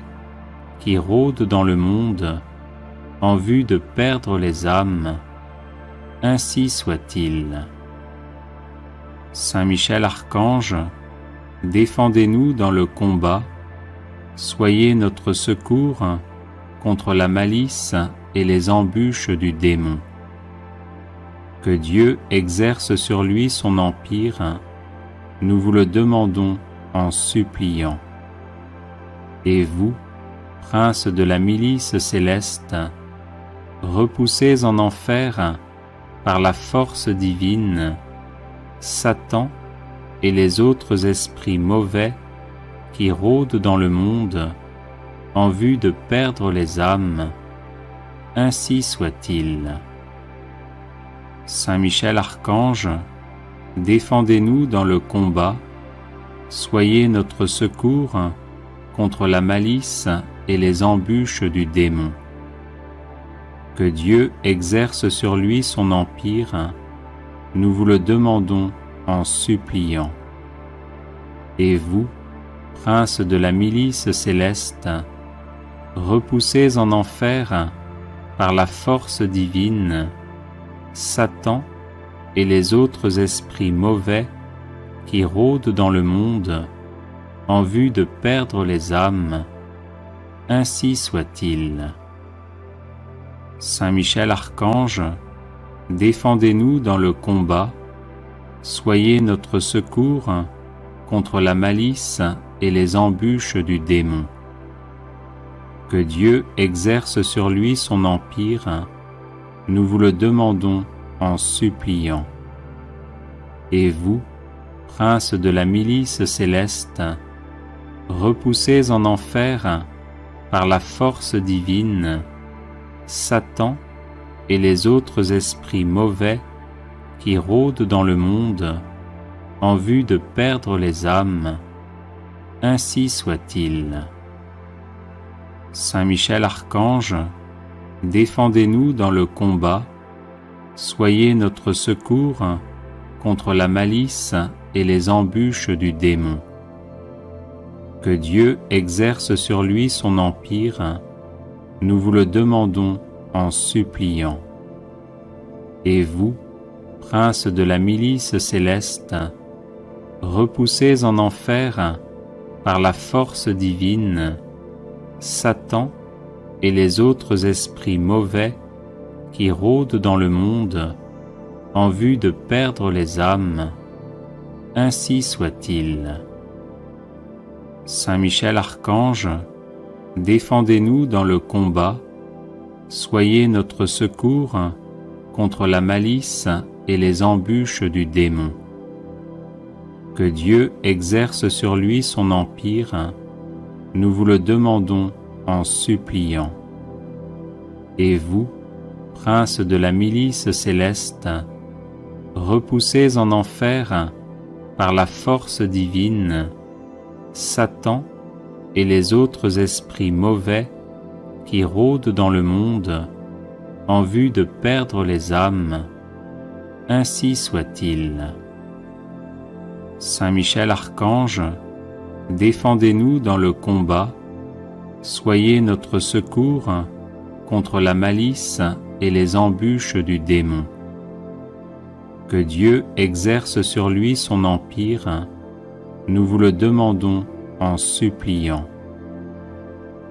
qui rôdent dans le monde en vue de perdre les âmes. Ainsi soit-il. Saint Michel Archange, défendez-nous dans le combat, soyez notre secours contre la malice et les embûches du démon. Que Dieu exerce sur lui son empire, nous vous le demandons en suppliant. Et vous, prince de la milice céleste, repoussez en enfer par la force divine Satan et les autres esprits mauvais qui rôdent dans le monde en vue de perdre les âmes, ainsi soit-il. Saint Michel Archange, défendez-nous dans le combat, soyez notre secours contre la malice et les embûches du démon. Que Dieu exerce sur lui son empire, nous vous le demandons en suppliant. Et vous, prince de la milice céleste, repoussez en enfer par la force divine Satan et les autres esprits mauvais qui rôdent dans le monde en vue de perdre les âmes, ainsi soit-il. Saint Michel Archange, défendez-nous dans le combat, soyez notre secours contre la malice et les embûches du démon. Que Dieu exerce sur lui son empire, nous vous le demandons en suppliant. Et vous, prince de la milice céleste, repoussez en enfer par la force divine Satan et les autres esprits mauvais qui rôdent dans le monde en vue de perdre les âmes, ainsi soit-il. Saint Michel Archange, défendez-nous dans le combat, soyez notre secours contre la malice et les embûches du démon. Que Dieu exerce sur lui son empire, nous vous le demandons en suppliant. Et vous, prince de la milice céleste, repoussez en enfer par la force divine Satan et les autres esprits mauvais qui rôdent dans le monde en vue de perdre les âmes, ainsi soit-il. Saint Michel Archange, défendez-nous dans le combat, soyez notre secours contre la malice et les embûches du démon. Que Dieu exerce sur lui son empire, nous vous le demandons en suppliant. Et vous, prince de la milice céleste, repoussez en enfer par la force divine Satan et les autres esprits mauvais qui rôdent dans le monde en vue de perdre les âmes, ainsi soit-il. Saint Michel Archange, défendez-nous dans le combat, soyez notre secours contre la malice et les embûches du démon. Que Dieu exerce sur lui son empire, nous vous le demandons en suppliant.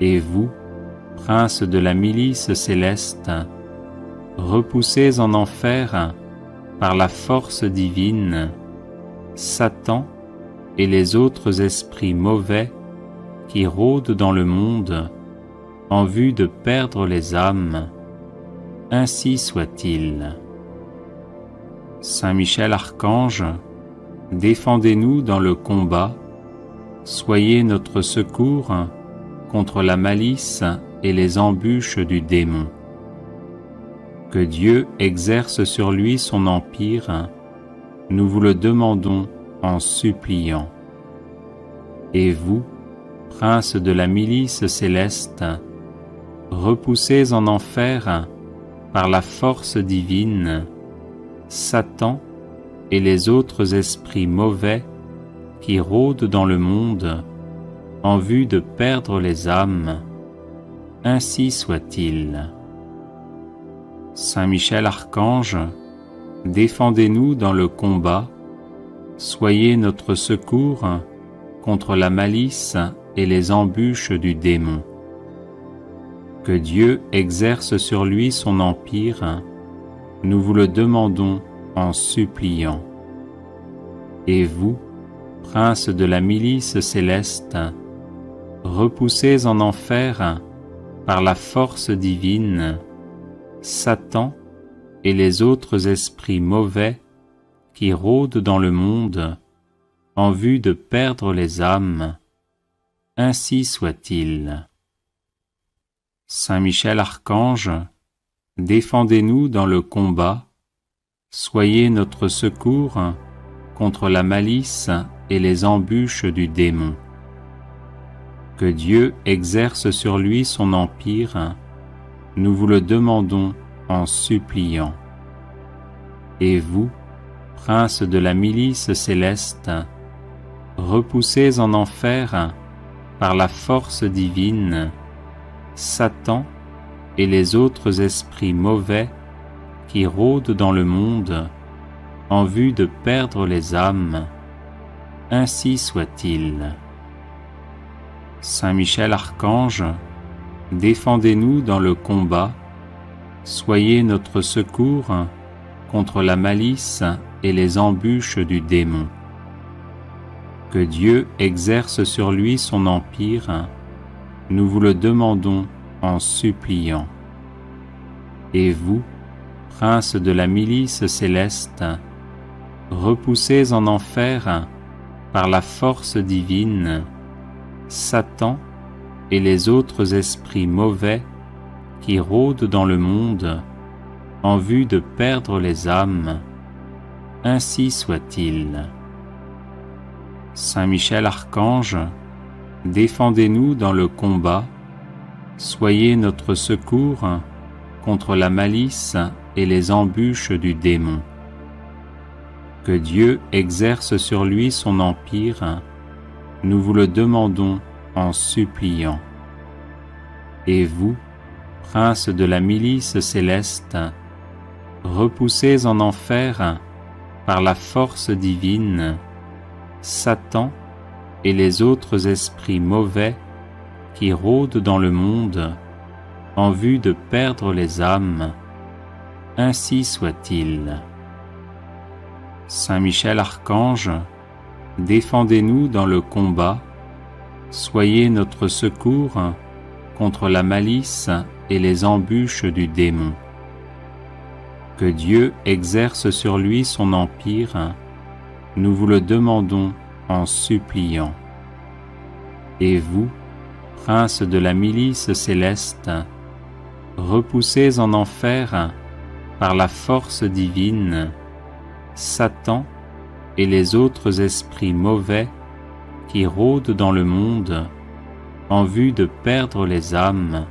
Et vous, prince de la milice céleste, repoussez en enfer par la force divine Satan et les autres esprits mauvais qui rôdent dans le monde en vue de perdre les âmes, ainsi soit-il. Saint Michel Archange, défendez-nous dans le combat, soyez notre secours contre la malice et les embûches du démon. Que Dieu exerce sur lui son empire, nous vous le demandons en suppliant. Et vous, prince de la milice céleste, repoussez en enfer par la force divine Satan et les autres esprits mauvais qui rôdent dans le monde en vue de perdre les âmes, ainsi soit-il. Saint Michel Archange, défendez-nous dans le combat, soyez notre secours contre la malice et les embûches du démon. Que Dieu exerce sur lui son empire, nous vous le demandons en suppliant. Et vous, princes de la milice céleste, repoussés en enfer par la force divine, Satan et les autres esprits mauvais qui rôdent dans le monde en vue de perdre les âmes, ainsi soit-il. Saint Michel Archange, défendez-nous dans le combat, soyez notre secours contre la malice et les embûches du démon. Que Dieu exerce sur lui son empire, nous vous le demandons en suppliant. Et vous, princes de la milice céleste, repoussés en enfer par la force divine, Satan et les autres esprits mauvais qui rôdent dans le monde en vue de perdre les âmes, ainsi soit-il. Saint Michel Archange, défendez-nous dans le combat, soyez notre secours contre la malice et les embûches du démon. Que Dieu exerce sur lui son empire, nous vous le demandons en suppliant. Et vous, princes de la milice céleste, repoussés en enfer par la force divine, Satan et les autres esprits mauvais qui rôdent dans le monde en vue de perdre les âmes, ainsi soit-il. Saint Michel Archange, défendez-nous dans le combat, soyez notre secours contre la malice et les embûches du démon. Que Dieu exerce sur lui son empire, nous vous le demandons en suppliant. Et vous, princes de la milice céleste, repoussés en enfer par la force divine, Satan et les autres esprits mauvais qui rôdent dans le monde en vue de perdre les âmes, ainsi soit-il. Saint Michel Archange, défendez-nous dans le combat, soyez notre secours contre la malice et les embûches du démon. Que Dieu exerce sur lui son empire, nous vous le demandons en suppliant. Et vous, princes de la milice céleste, repoussés en enfer par la force divine, Satan et les autres esprits mauvais qui rôdent dans le monde en vue de perdre les âmes,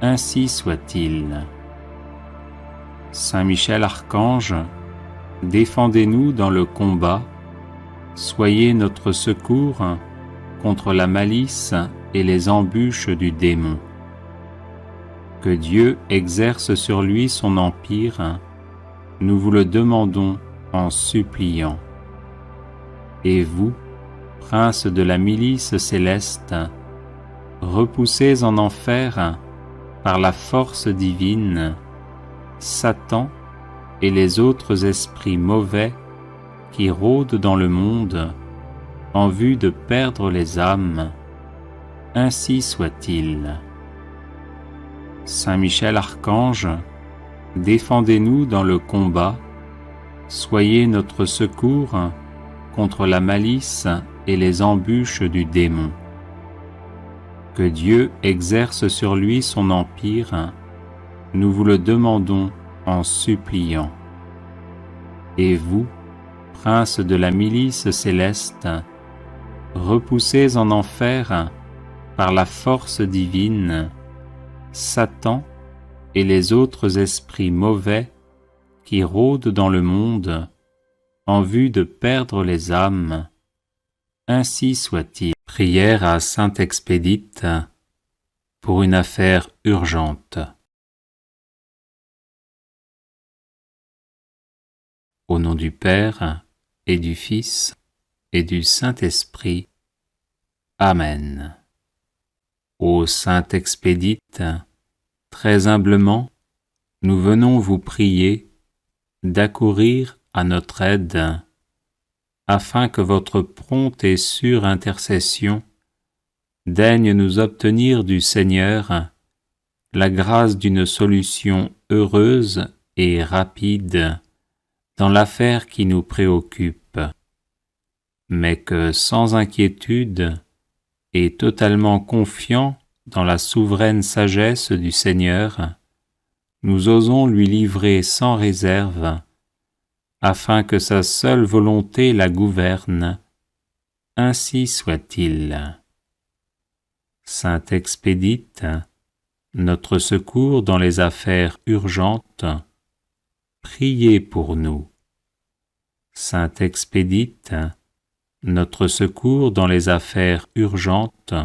ainsi soit-il. Saint Michel Archange, défendez-nous dans le combat, soyez notre secours contre la malice et les embûches du démon. Que Dieu exerce sur lui son empire, nous vous le demandons en suppliant. Et vous, princes de la milice céleste, repoussés en enfer par la force divine, Satan et les autres esprits mauvais qui rôdent dans le monde en vue de perdre les âmes, ainsi soit-il. Saint Michel Archange, défendez-nous dans le combat, soyez notre secours contre la malice et les embûches du démon. Que Dieu exerce sur lui son empire, nous vous le demandons en suppliant. Et vous, princes de la milice céleste, repoussés en enfer par la force divine, Satan et les autres esprits mauvais qui rôdent dans le monde en vue de perdre les âmes, ainsi soit-il. Prière à Sainte Expédite pour une affaire urgente. Au nom du Père et du Fils et du Saint-Esprit. Amen. Ô Sainte Expédite, très humblement, nous venons vous prier d'accourir à notre aide. afin que votre prompte et sûre intercession daigne nous obtenir du Seigneur la grâce d'une solution heureuse et rapide dans l'affaire qui nous préoccupe, mais que sans inquiétude et totalement confiants dans la souveraine sagesse du Seigneur, nous osons lui livrer sans réserve, afin que sa seule volonté la gouverne. Ainsi soit-il. Sainte Expédite, notre secours dans les affaires urgentes, priez pour nous. Sainte Expédite, notre secours dans les affaires urgentes,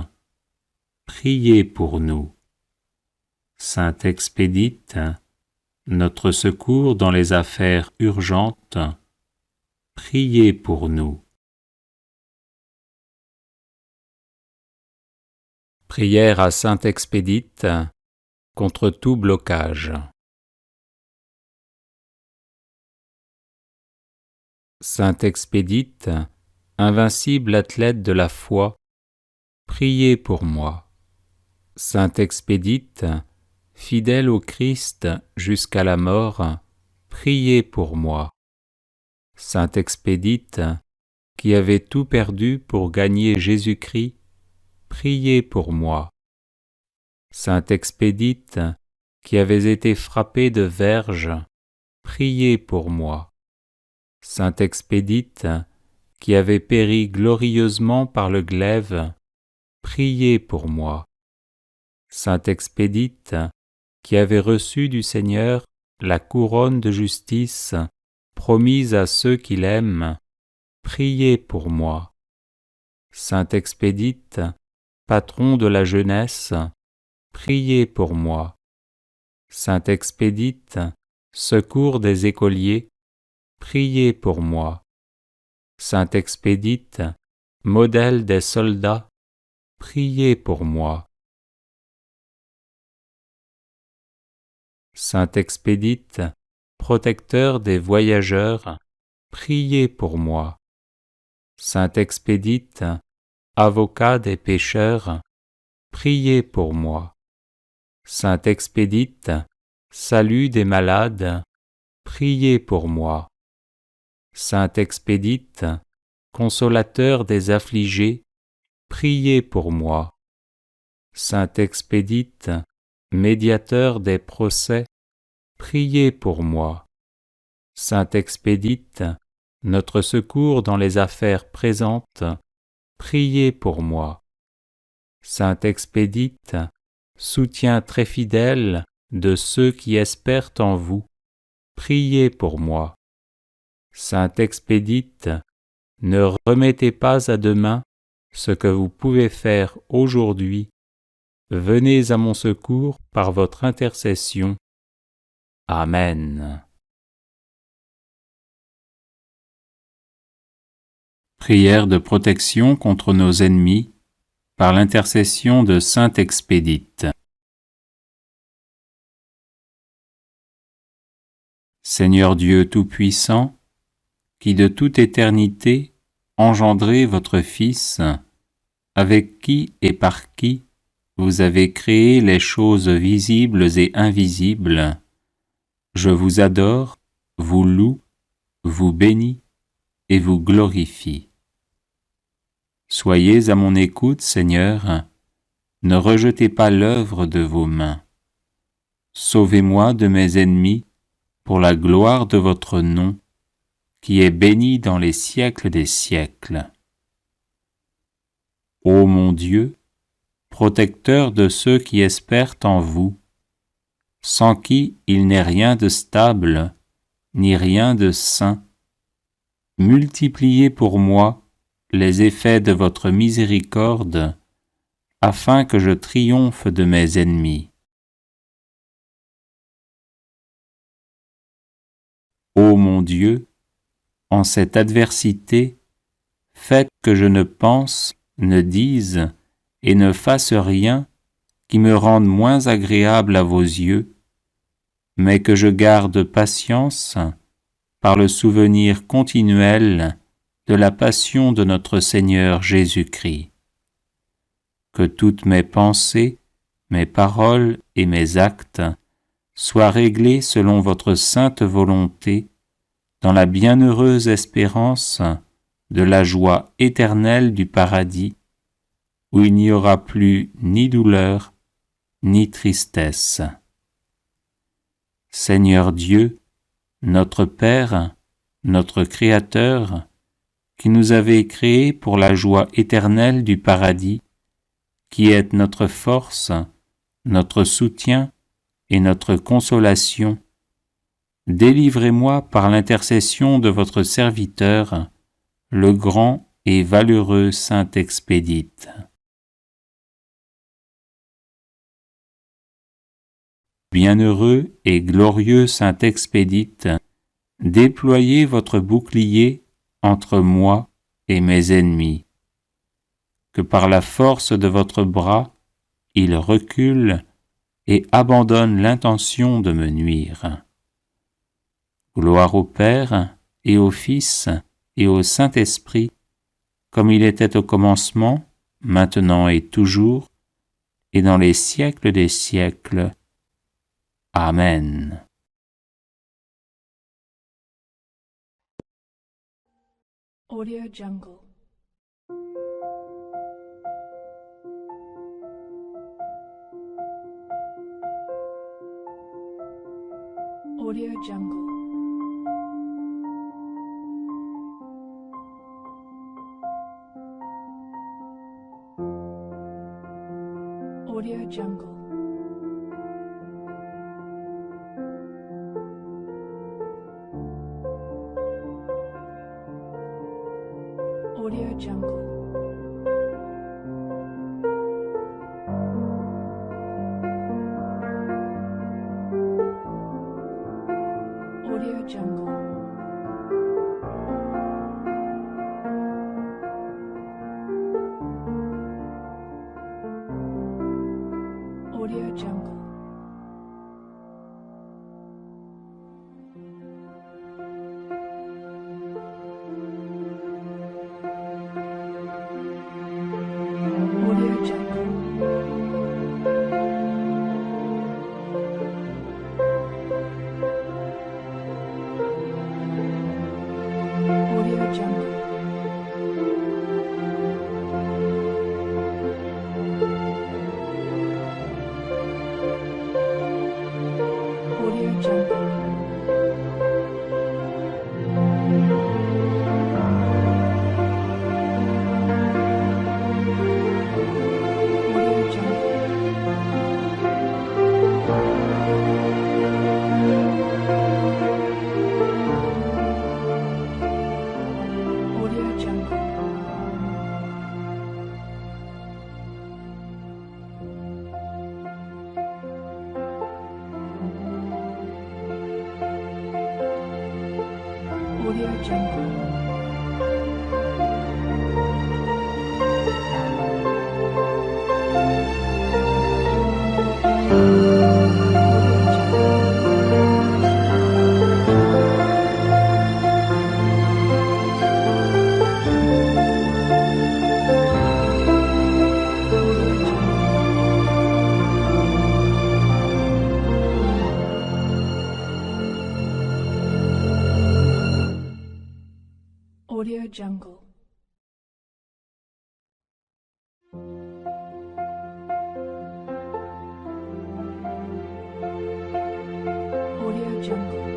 priez pour nous. Sainte Expédite, notre secours dans les affaires urgentes, priez pour nous. Prière à Sainte Expédite contre tout blocage. Sainte Expédite, invincible athlète de la foi, priez pour moi. Sainte Expédite, fidèle au Christ jusqu'à la mort, priez pour moi. Sainte Expédite, qui avait tout perdu pour gagner Jésus-Christ, priez pour moi. Sainte Expédite, qui avait été frappée de verge, priez pour moi. Sainte Expédite, qui avait péri glorieusement par le glaive, priez pour moi. Sainte Expédite, qui avait reçu du Seigneur la couronne de justice promise à ceux qui l'aiment, priez pour moi. Sainte Expédite, patron de la jeunesse, priez pour moi. Sainte Expédite, secours des écoliers, priez pour moi. Sainte Expédite, modèle des soldats, priez pour moi. Sainte Expédite, protecteur des voyageurs, priez pour moi. Sainte Expédite, avocat des pécheurs, priez pour moi. Sainte Expédite, salut des malades, priez pour moi. Sainte Expédite, consolateur des affligés, priez pour moi. Sainte Expédite, médiateur des procès, priez pour moi. Sainte Expédite, notre secours dans les affaires présentes, priez pour moi. Sainte Expédite, soutien très fidèle de ceux qui espèrent en vous, priez pour moi. Sainte Expédite, ne remettez pas à demain ce que vous pouvez faire aujourd'hui. Venez à mon secours par votre intercession. Amen. Prière de protection contre nos ennemis par l'intercession de Sainte Expédite. Seigneur Dieu Tout-Puissant, qui de toute éternité engendrez votre Fils, avec qui et par qui vous avez créé les choses visibles et invisibles, je vous adore, vous loue, vous bénis et vous glorifie. Soyez à mon écoute, Seigneur, ne rejetez pas l'œuvre de vos mains. Sauvez-moi de mes ennemis pour la gloire de votre nom, qui est béni dans les siècles des siècles. Ô mon Dieu, protecteur de ceux qui espèrent en vous, sans qui il n'est rien de stable, ni rien de saint, multipliez pour moi les effets de votre miséricorde, afin que je triomphe de mes ennemis. Ô mon Dieu, en cette adversité, faites que je ne pense, ne dise et ne fasse rien qui me rende moins agréable à vos yeux, mais que je garde patience par le souvenir continuel de la passion de notre Seigneur Jésus-Christ. Que toutes mes pensées, mes paroles et mes actes soient réglés selon votre sainte volonté, dans la bienheureuse espérance de la joie éternelle du paradis, où il n'y aura plus ni douleur, ni tristesse. Seigneur Dieu, notre Père, notre Créateur, qui nous avez créés pour la joie éternelle du paradis, qui êtes notre force, notre soutien et notre consolation, délivrez-moi par l'intercession de votre serviteur, le grand et valeureux Saint Expédite. Bienheureux et glorieux Saint Expédite, déployez votre bouclier entre moi et mes ennemis. Que par la force de votre bras, il recule et abandonne l'intention de me nuire. Gloire au Père et au Fils et au Saint-Esprit, comme il était au commencement, maintenant et toujours, et dans les siècles des siècles. Amen. Audio Jungle. Audio Jungle. Audio Jungle. Audio Jungle. Audio Jungle. Audio Jungle. Audio Jungle. Audio Jungle. Audio Jungle. Audio Jungle. Audio Jungle. Audio Jungle. Audio Jungle. Audio Jungle.